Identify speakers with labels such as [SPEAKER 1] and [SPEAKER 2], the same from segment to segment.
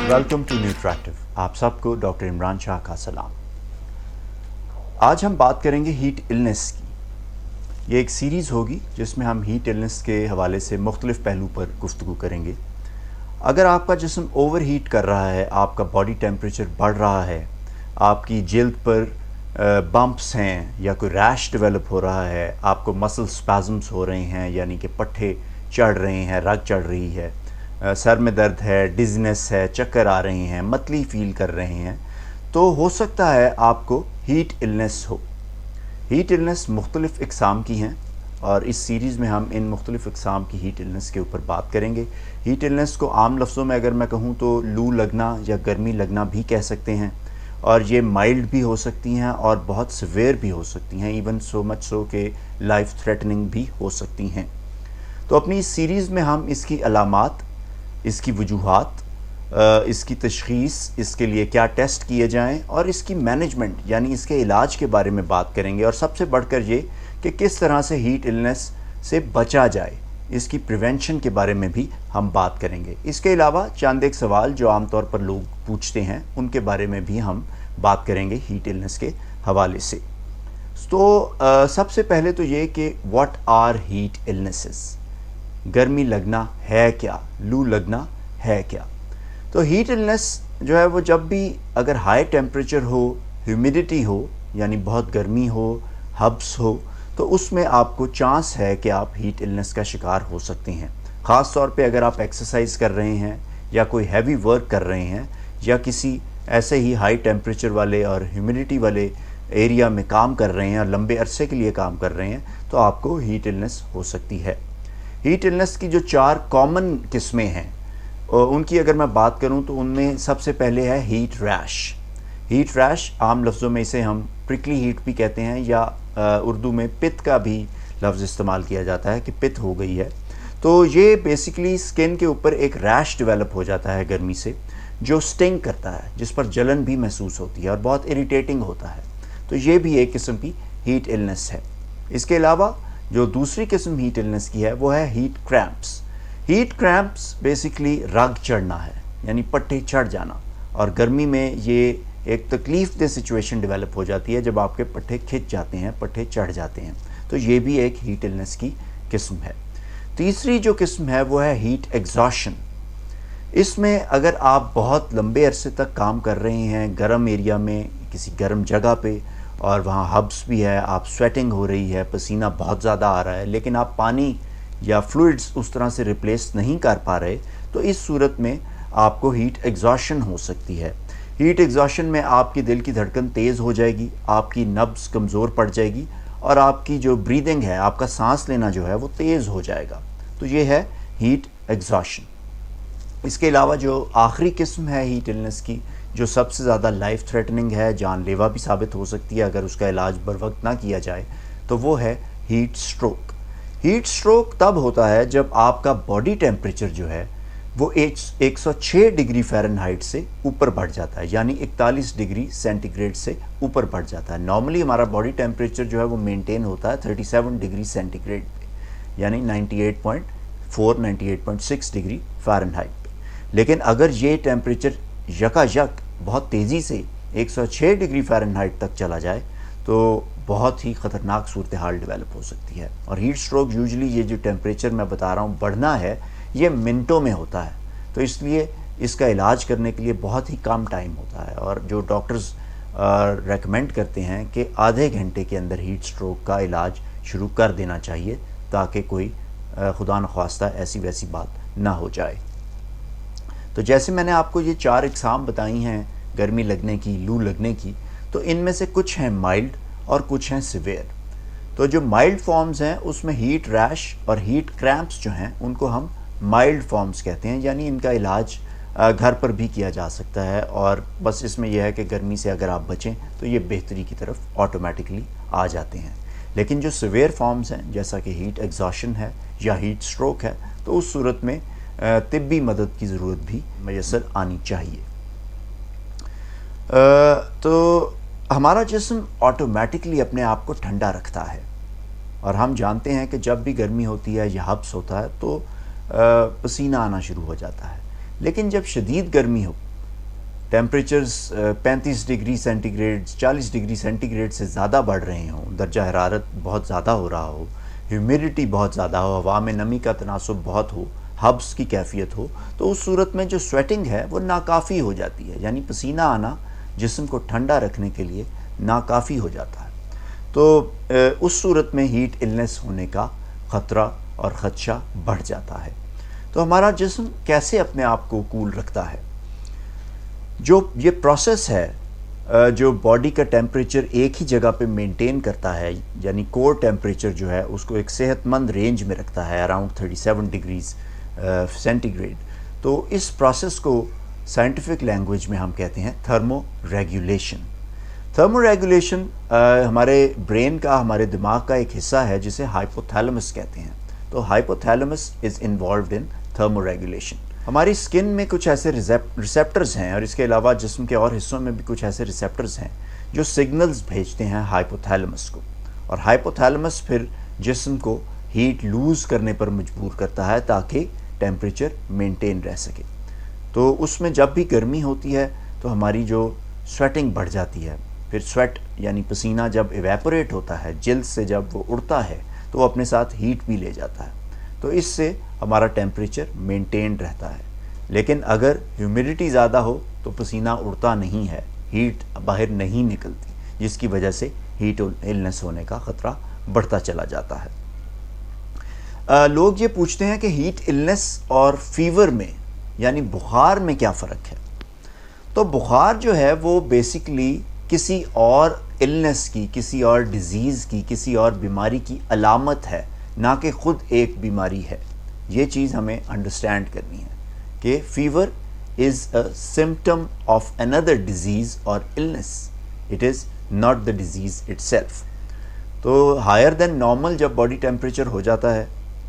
[SPEAKER 1] Welcome to न्यूट्रैक्टिव। आप सबको doctor Imran Shah का सलाम। आज हम बात करेंगे हीट इलनेस की। ये एक सीरीज़ होगी जिसमें हम हीट इलनेस के हवाले से मुख्तलिफ़ पहलू पर गुफ्तगू करेंगे। अगर आपका जिस्म ओवर हीट कर रहा है, आपका बॉडी टेम्परेचर बढ़ रहा है, आपकी जिल्द पर बम्प्स हैं या कोई रैश डेवलप हो रहा है, आपको मसल स्पैज़म्स हो रहे हैं यानी कि पट्ठे चढ़ रहे हैं, रग चढ़ रही है, सर में दर्द है, डिज़नेस है, चक्कर आ रहे हैं, मतली फ़ील कर रहे हैं, तो हो सकता है आपको हीट इलनेस हो। हीट इलनेस मुख्तलिफ़ इक़साम की हैं और इस सीरीज़ में हम इन मुख्तलिफ़ इक़साम की हीट इलनेस के ऊपर बात करेंगे। हीट इलनेस को आम लफ्ज़ों में अगर मैं कहूँ तो लू लगना या गर्मी लगना भी कह सकते हैं, और ये माइल्ड भी हो सकती हैं और बहुत सिवियर भी हो सकती हैं, इवन सो मच सो कि लाइफ थ्रेटनिंग भी हो सकती हैं। तो अपनी इस सीरीज़ में हम इसकी अलामात, इसकी वजूहात, इसकी तशख़ीस, इसके लिए क्या टेस्ट किए जाएं और इसकी मैनेजमेंट यानी इसके इलाज के बारे में बात करेंगे, और सबसे बढ़कर ये कि किस तरह से हीट इलनेस से बचा जाए, इसकी प्रिवेंशन के बारे में भी हम बात करेंगे। इसके अलावा चंद एक सवाल जो आमतौर पर लोग पूछते हैं उनके बारे में भी हम बात करेंगे हीट इलनेस के हवाले से। तो सबसे पहले तो ये कि व्हाट आर हीट इलनेसेस, गर्मी लगना है क्या, लू लगना है क्या। तो हीट इलनेस जो है वो जब भी अगर हाई टेम्परेचर हो, ह्यूमिडिटी हो यानी बहुत गर्मी हो, हब्स हो, तो उसमें आपको चांस है कि आप हीट इलनेस का शिकार हो सकते हैं। ख़ास तौर पे अगर आप एक्सरसाइज कर रहे हैं या कोई हैवी वर्क कर रहे हैं या किसी ऐसे ही हाई टेम्परेचर वाले और ह्यूमिडिटी वाले एरिया में काम कर रहे हैं और लंबे अरसे के लिए काम कर रहे हैं, तो आपको हीट इलनेस हो सकती है। हीट इलनेस की जो 4 कॉमन किस्में हैं उनकी अगर मैं बात करूं तो उनमें सबसे पहले है हीट रैश। हीट रैश आम लफ्ज़ों में इसे हम प्रिकली हीट भी कहते हैं, या उर्दू में पित्त का भी लफ्ज़ इस्तेमाल किया जाता है कि पित्त हो गई है। तो ये बेसिकली स्किन के ऊपर एक रैश डेवलप हो जाता है गर्मी से, जो स्टिंग करता है, जिस पर जलन भी महसूस होती है और बहुत इरिटेटिंग होता है। तो ये भी एक किस्म की हीट इलनेस है। इसके अलावा जो दूसरी किस्म हीट इलनेस की है वो है heat cramps. Heat cramps basically रग चढ़ना है यानी पट्टे चढ़ जाना, और गर्मी में ये एक तकलीफ दह सिचुएशन डेवलप हो जाती है जब आपके पट्टे खिंच जाते हैं, पट्टे चढ़ जाते हैं। तो ये भी एक हीट इलनेस की किस्म है। तीसरी जो किस्म है वो है हीट एग्जॉशन। इसमें अगर आप बहुत लंबे अरसे तक काम कर रहे हैं गर्म एरिया में, किसी गर्म जगह पे, और वहाँ हब्स भी है, आप स्वेटिंग हो रही है, पसीना बहुत ज़्यादा आ रहा है, लेकिन आप पानी या फ्लूइड्स उस तरह से रिप्लेस नहीं कर पा रहे, तो इस सूरत में आपको हीट एग्जॉशन हो सकती है। हीट एग्जॉशन में आपकी दिल की धड़कन तेज़ हो जाएगी, आपकी नब्ज़ कमज़ोर पड़ जाएगी और आपकी जो ब्रीदिंग है, आपका सांस लेना जो है वो तेज़ हो जाएगा। तो ये है हीट एग्जॉशन। इसके अलावा जो आखिरी किस्म है हीट इलनेस की, जो सबसे ज़्यादा लाइफ थ्रेटनिंग है, जानलेवा भी साबित हो सकती है अगर उसका इलाज बर वक्त ना किया जाए, तो वो है हीट स्ट्रोक। हीट स्ट्रोक तब होता है जब आपका बॉडी टेम्परेचर जो है वो 106 डिग्री फ़ारेनहाइट से ऊपर बढ़ जाता है, यानी 41 डिग्री सेंटीग्रेड से ऊपर बढ़ जाता है। नॉर्मली हमारा बॉडी टेम्परेचर जो है वो मेंटेन होता है 37 डिग्री सेंटीग्रेड पे, यानी 98.4 98.6 डिग्री फ़ारेनहाइट पे। लेकिन अगर ये टेम्परेचर यकायक बहुत तेज़ी से 106 डिग्री फ़ारेनहाइट तक चला जाए तो बहुत ही ख़तरनाक सूरत हाल डेवलप हो सकती है। और हीट स्ट्रोक यूजुअली ये जो टेम्परेचर मैं बता रहा हूँ बढ़ना है, ये मिनटों में होता है, तो इसलिए इसका इलाज करने के लिए बहुत ही कम टाइम होता है, और जो डॉक्टर्स रेकमेंड करते हैं कि आधे घंटे के अंदर हीट स्ट्रोक का इलाज शुरू कर देना चाहिए, ताकि कोई खुदा न ख्वास्ता ऐसी वैसी बात ना हो जाए। तो जैसे मैंने आपको ये 4 इक़साम बताई हैं गर्मी लगने की, लू लगने की, तो इनमें से कुछ हैं माइल्ड और कुछ हैं सिवियर। तो जो माइल्ड फॉर्म्स हैं उसमें हीट रैश और हीट क्रैम्प्स जो हैं उनको हम माइल्ड फॉर्म्स कहते हैं, यानी इनका इलाज घर पर भी किया जा सकता है, और बस इसमें यह है कि गर्मी से अगर आप बचें तो ये बेहतरी की तरफ ऑटोमेटिकली आ जाते हैं। लेकिन जो सिवियर फॉर्म्स हैं जैसा कि हीट एग्जॉशन है या हीट स्ट्रोक है, तो उस सूरत में तिब्बी मदद की ज़रूरत भी मैसर आनी चाहिए। तो हमारा जिस्म ऑटोमेटिकली अपने आप को ठंडा रखता है, और हम जानते हैं कि जब भी गर्मी होती है या हब्स होता है तो पसीना आना शुरू हो जाता है। लेकिन जब शदीद गर्मी temperatures 35 degree centigrade 40 degree centigrade سے زیادہ بڑھ رہے ہوں، درجہ حرارت بہت زیادہ ہو رہا ہو، ہیومیڈیٹی بہت زیادہ ہو، ہوا میں نمی کا تناسب بہت ہو، ہبس کی کیفیت ہو، تو اس صورت میں جو سویٹنگ ہے وہ ناکافی ہو جاتی ہے، یعنی پسینہ آنا جسم کو ٹھنڈا رکھنے کے لیے ناکافی ہو جاتا ہے۔ تو اس صورت میں ہیٹ النس ہونے کا خطرہ اور خدشہ بڑھ جاتا ہے۔ تو ہمارا جسم کیسے اپنے آپ کو کول رکھتا ہے؟ جو یہ پروسیس ہے جو باڈی کا ٹیمپریچر ایک ہی جگہ پہ مینٹین کرتا ہے، یعنی کور ٹیمپریچر جو ہے اس کو ایک صحت مند رینج میں رکھتا ہے اراؤنڈ 37 ڈگریز سینٹی گریڈ، تو اس پروسیس کو سائنٹیفک لینگویج میں ہم کہتے ہیں تھرمو ریگولیشن۔ تھرمو ریگولیشن ہمارے برین کا، ہمارے دماغ کا ایک حصہ ہے جسے ہائپوتھیلمس کہتے ہیں۔ تو hypothalamus is involved in thermo regulation. ہماری سکن میں کچھ ایسے ریسیپٹرز ہیں، اور اس کے علاوہ جسم کے اور حصوں میں بھی کچھ ایسے ریسیپٹرز ہیں جو سگنلز بھیجتے ہیں ہائپوتھیلمس کو، اور ہائپوتھیلمس پھر جسم کو ہیٹ لوز کرنے پر مجبور کرتا ہے تاکہ ٹیمپریچر مینٹین رہ سکے۔ تو اس میں جب بھی گرمی ہوتی ہے تو ہماری جو سویٹنگ بڑھ جاتی ہے، پھر سویٹ یعنی پسینہ جب ایویپوریٹ ہوتا ہے، جلد سے جب وہ اڑتا ہے تو وہ اپنے ساتھ ہیٹ بھی لے جاتا ہے، تو اس سے ہمارا ٹیمپریچر مینٹین رہتا ہے۔ لیکن اگر ہیومیڈیٹی زیادہ ہو تو پسینہ اڑتا نہیں ہے، ہیٹ باہر نہیں نکلتی، جس کی وجہ سے ہیٹ النس ہونے کا خطرہ بڑھتا چلا جاتا ہے۔ لوگ یہ پوچھتے ہیں کہ ہیٹ النس اور فیور میں یعنی بخار میں کیا فرق ہے؟ تو بخار جو ہے وہ بیسیکلی کسی اور النس کی، کسی اور ڈیزیز کی، کسی اور بیماری کی علامت ہے، نہ کہ خود ایک بیماری ہے۔ یہ چیز ہمیں انڈرسٹینڈ کرنی ہے کہ fever is a symptom of another disease اور illness. It is not the disease itself. تو ہائر دین نارمل جب باڈی ٹیمپریچر ہو جاتا ہے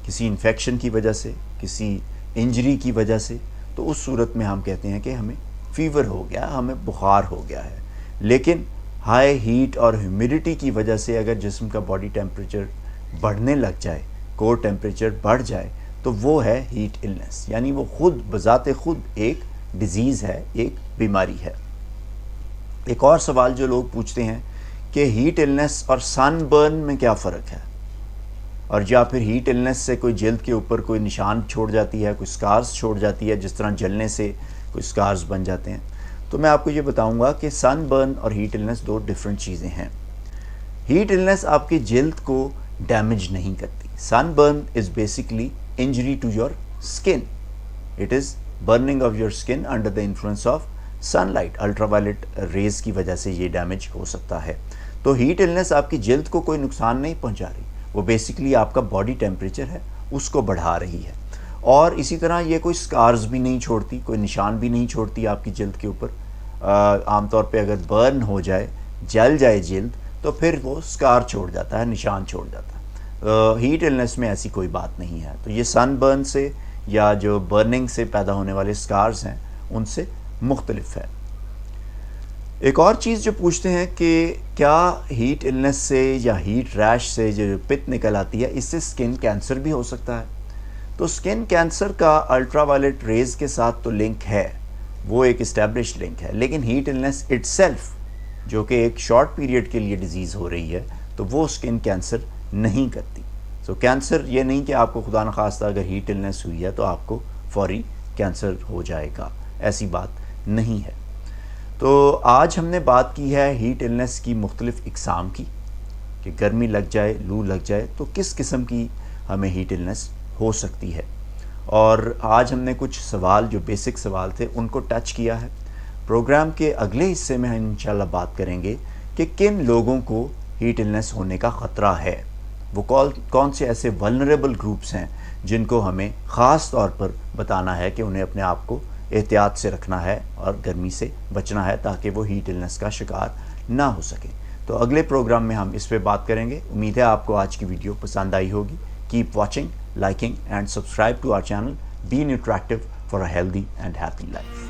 [SPEAKER 1] کسی انفیکشن کی وجہ سے، کسی انجری کی وجہ سے، تو اس صورت میں ہم کہتے ہیں کہ ہمیں فیور ہو گیا، ہمیں بخار ہو گیا ہے۔ لیکن ہائی ہیٹ اور ہیومیڈیٹی کی وجہ سے اگر جسم کا باڈی ٹیمپریچر بڑھنے لگ جائے، کور ٹیمپریچر بڑھ جائے، تو وہ ہے ہیٹ النس، یعنی وہ خود بذات خود ایک ڈیزیز ہے، ایک بیماری ہے۔ ایک اور سوال جو لوگ پوچھتے ہیں کہ ہیٹ النس اور سن برن میں کیا فرق ہے، اور یا پھر ہیٹ النس سے کوئی جلد کے اوپر کوئی نشان چھوڑ جاتی ہے، کوئی سکارز چھوڑ جاتی ہے، جس طرح جلنے سے کوئی سکارز بن جاتے ہیں۔ تو میں آپ کو یہ بتاؤں گا کہ سن برن اور ہیٹ النس دو ڈیفرنٹ چیزیں ہیں۔ ہیٹ النس آپ کی جلد کو ڈیمیج نہیں کرتی۔ Sunburn is basically injury to your skin, it is burning of your skin under the influence of sunlight, ultraviolet rays کی وجہ سے یہ ڈیمیج ہو سکتا ہے۔ تو ہیٹ النس آپ کی جلد کو کوئی نقصان نہیں پہنچا رہی، وہ بیسکلی آپ کا باڈی ٹیمپریچر ہے اس کو بڑھا رہی ہے، اور اسی طرح یہ کوئی سکارز بھی نہیں چھوڑتی، کوئی نشان بھی نہیں چھوڑتی آپ کی جلد کے اوپر۔ عام طور پہ اگر برن ہو جائے، جل جائے جلد، تو پھر وہ سکار چھوڑ جاتا ہے، نشان چھوڑ جاتا ہے۔ ہیٹ النس میں ایسی کوئی بات نہیں ہے۔ تو یہ سن برن سے یا جو برننگ سے پیدا ہونے والے سکارز ہیں ان سے مختلف ہے۔ ایک اور چیز جو پوچھتے ہیں کہ کیا ہیٹ النس سے یا ہیٹ ریش سے جو پت نکل آتی ہے، اس سے سکن کینسر بھی ہو سکتا ہے؟ تو سکن کینسر کا الٹرا وائلٹ ریز کے ساتھ تو لنک ہے، وہ ایک اسٹیبلشڈ لنک ہے، لیکن ہیٹ النس اٹ سیلف جو کہ ایک شارٹ پیریڈ کے لیے ڈیزیز ہو رہی ہے، تو وہ سکن کینسر نہیں کرتی۔ سو کینسر یہ نہیں کہ آپ کو خدا نخواستہ اگر ہیٹ النس ہوئی ہے تو آپ کو فوری کینسر ہو جائے گا، ایسی بات نہیں ہے۔ تو آج ہم نے بات کی ہے ہیٹ النس کی مختلف اقسام کی، کہ گرمی لگ جائے، لو لگ جائے تو کس قسم کی ہمیں ہیٹ النس ہو سکتی ہے، اور آج ہم نے کچھ سوال جو بیسک سوال تھے ان کو ٹچ کیا ہے۔ پروگرام کے اگلے حصے میں ہم انشاءاللہ بات کریں گے کہ کن لوگوں کو ہیٹ النس ہونے کا خطرہ ہے، وہ کون سے ایسے ولنریبل گروپس ہیں جن کو ہمیں خاص طور پر بتانا ہے کہ انہیں اپنے آپ کو احتیاط سے رکھنا ہے اور گرمی سے بچنا ہے تاکہ وہ ہیٹ النس کا شکار نہ ہو سکے۔ تو اگلے پروگرام میں ہم اس پہ بات کریں گے۔ امید ہے آپ کو آج کی ویڈیو پسند آئی ہوگی۔ Keep watching, liking and subscribe to our channel. Be interactive for a healthy and happy life.